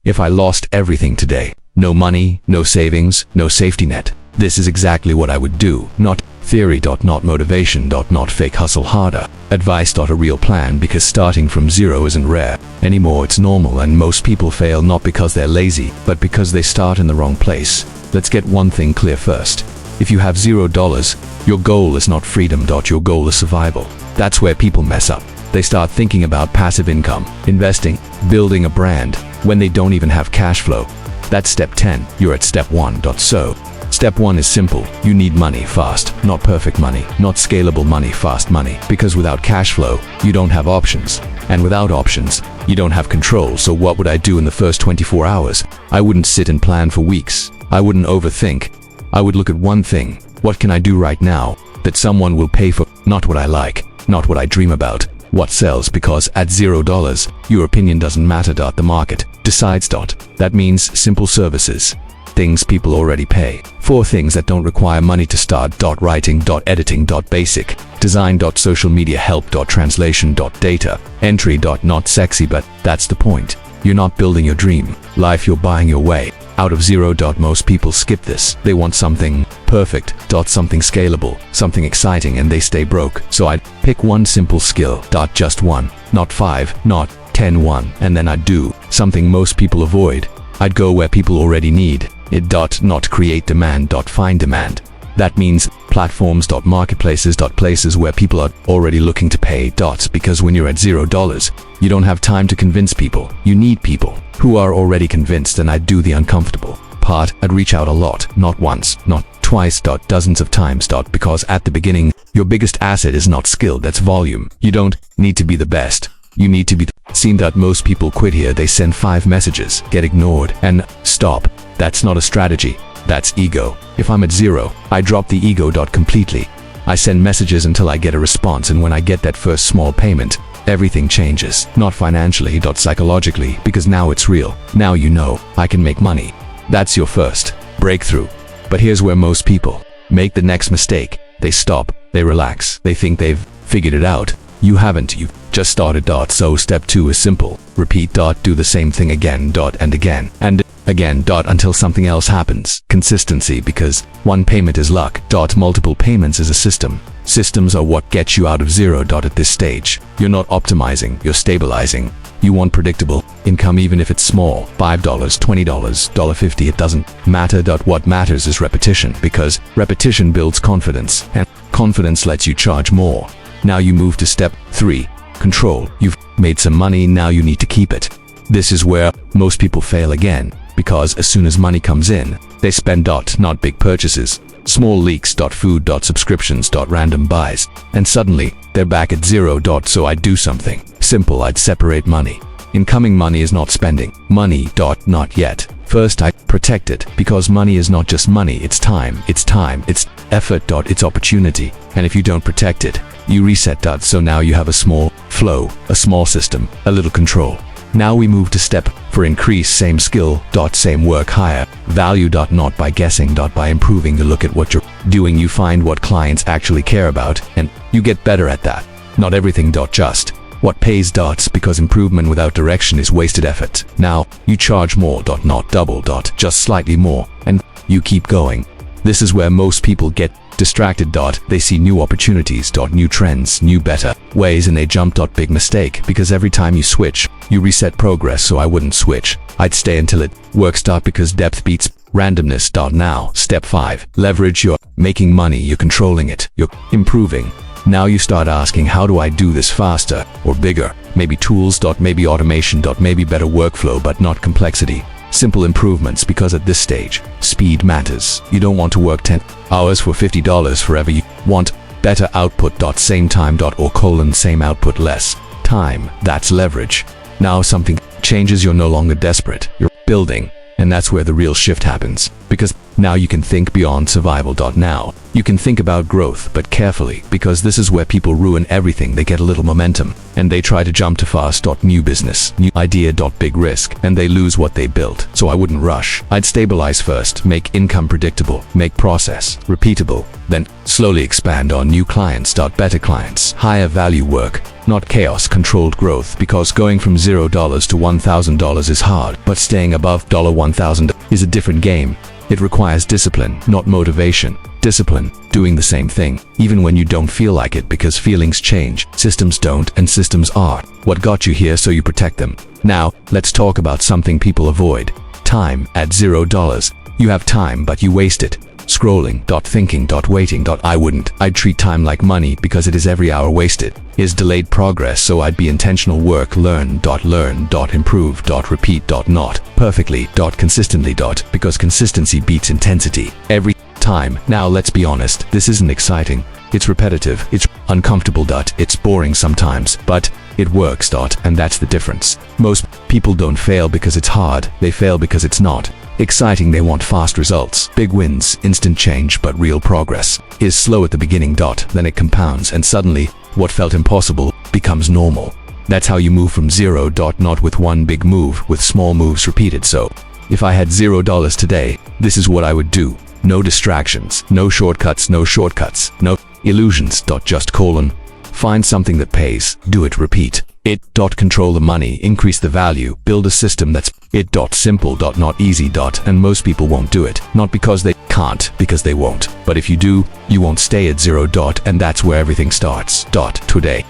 If I lost everything today, no money, no savings, no safety net, this is exactly what I would do. Not theory. Not motivation. Not fake hustle harder. Advice. A real plan, because starting from zero isn't rare anymore. It's normal, and most people fail not because they're lazy, but because they start in the wrong place. Let's get one thing clear first. If you have $0, your goal is not freedom. Your goal is survival. That's where people mess up. They start thinking about passive income, investing, building a brand, when they don't even have cash flow. That's step 10. You're at step 1. So, step 1 is simple. You need money fast, not perfect money, not scalable money, fast money. Because without cash flow, you don't have options. And without options, you don't have control. So what would I do in the first 24 hours? I wouldn't sit and plan for weeks. I wouldn't overthink. I would look at one thing. What can I do right now that someone will pay for? Not what I like, not what I dream about. What sells? Because at $0, your opinion doesn't matter. The market decides. That means simple services, things people already pay. 4 things that don't require money to start. Writing, editing, basic, design, social media help, translation, data, entry. Not sexy, but that's the point. You're not building your dream life, you're buying your way out of zero. Most people skip this. They want something perfect, something scalable, something exciting, and they stay broke. So I'd pick one simple skill, just one, not 5, not 10, one, and then I'd do something most people avoid. I'd go where people already need it. Not create demand. Find demand. That means platforms. Marketplaces. Places where people are already looking to pay. Because when you're at $0, you don't have time to convince people. You need people who are already convinced, and I'd do the uncomfortable part. I'd reach out a lot, not once, not twice, dozens of times. Because at the beginning, your biggest asset is not skill, that's volume. You don't need to be the best. You need to be seen. Most people quit here. They send 5 messages, get ignored, and stop. That's not a strategy. That's ego. If I'm at 0, I drop the ego. Completely. I send messages until I get a response, and when I get that first small payment, everything changes. Not financially, psychologically, because now it's real. Now you know, I can make money. That's your first breakthrough. But here's where most people make the next mistake. They stop, they relax, they think they've figured it out. You haven't, you've just started. So step 2 is simple. Repeat. Do the same thing again, and again, and again, until something else happens. Consistency, because one payment is luck. Multiple payments is a system. Systems are what get you out of 0. At this stage, you're not optimizing, you're stabilizing. You want predictable income, even if it's small. $5, $20, $50, it doesn't matter. What matters is repetition, because repetition builds confidence, and confidence lets you charge more. Now you move to step 3, control. You've made some money, now you need to keep it. This is where most people fail again, because as soon as money comes in, they spend. Not big purchases, small leaks. Food. Subscriptions. Random buys. And suddenly, they're back at 0. So I'd do something simple. I'd separate money. Incoming money is not spending money. Not yet. First, I protect it, because money is not just money, it's time, it's effort. It's opportunity. And if you don't protect it, you reset. So now you have a small flow, a small system, a little control. Now we move to step 4, increase. Same skill. Same work, higher value. Not by guessing. By improving. You look at what you're doing, you find what clients actually care about, and you get better at that. Not everything. Just what pays. Because improvement without direction is wasted effort. Now you charge more. Not double. Just slightly more, and you keep going. This is where most people get distracted. They see new opportunities. New trends, new better ways, and they jump. Big mistake, because every time you switch, you reset progress. So I wouldn't switch. I'd stay until it works. Because depth beats randomness. Now, step 5, leverage. You're making money, you're controlling it, you're improving. Now you start asking, how do I do this faster or bigger? Maybe tools. Maybe automation. Maybe better workflow, but not complexity. Simple improvements, because at this stage, speed matters. You don't want to work 10 hours for $50 forever. You want better output. Same time. Same output, less time. That's leverage. Now something changes. You're no longer desperate. You're building. And that's where the real shift happens. Because Now you can think beyond survival. Now you can think about growth, but carefully, because this is where people ruin everything. They get a little momentum and they try to jump too fast. New business, new idea. Big risk, and they lose what they built. So I wouldn't rush. I'd stabilize first, make income predictable, make process repeatable, then slowly expand on new clients. Better clients, higher value work, not chaos. Controlled growth, because going from $0 to $1,000 is hard, but staying above $1,000 is a different game. It requires discipline, not motivation. Discipline, doing the same thing, even when you don't feel like it, because feelings change, systems don't, and systems are what got you here, so you protect them. Now, let's talk about something people avoid. Time. At $0, you have time, but you waste it. Scrolling, thinking, waiting. I wouldn't. I'd treat time like money, because it is every hour wasted. Is delayed progress, so I'd be intentional work. Learn, improve, repeat, not perfectly, consistently, because consistency beats intensity every time. Now let's be honest, this isn't exciting. It's repetitive, it's uncomfortable, it's boring sometimes, but it works, and that's the difference. Most people don't fail because it's hard, they fail because it's not exciting. They want fast results, big wins, instant change, but real progress is slow at the beginning. Then it compounds, and suddenly what felt impossible becomes normal. That's how you move from $0. Not with one big move, with small moves repeated. So if I had $0 today, this is what I would do. No distractions, no shortcuts, no illusions. Just find something that pays, do it, repeat it. Control the money, increase the value, build a system that's it. Simple. Not easy. And most people won't do it, not because they can't, because they won't. But if you do, you won't stay at $0. And that's where everything starts. Today.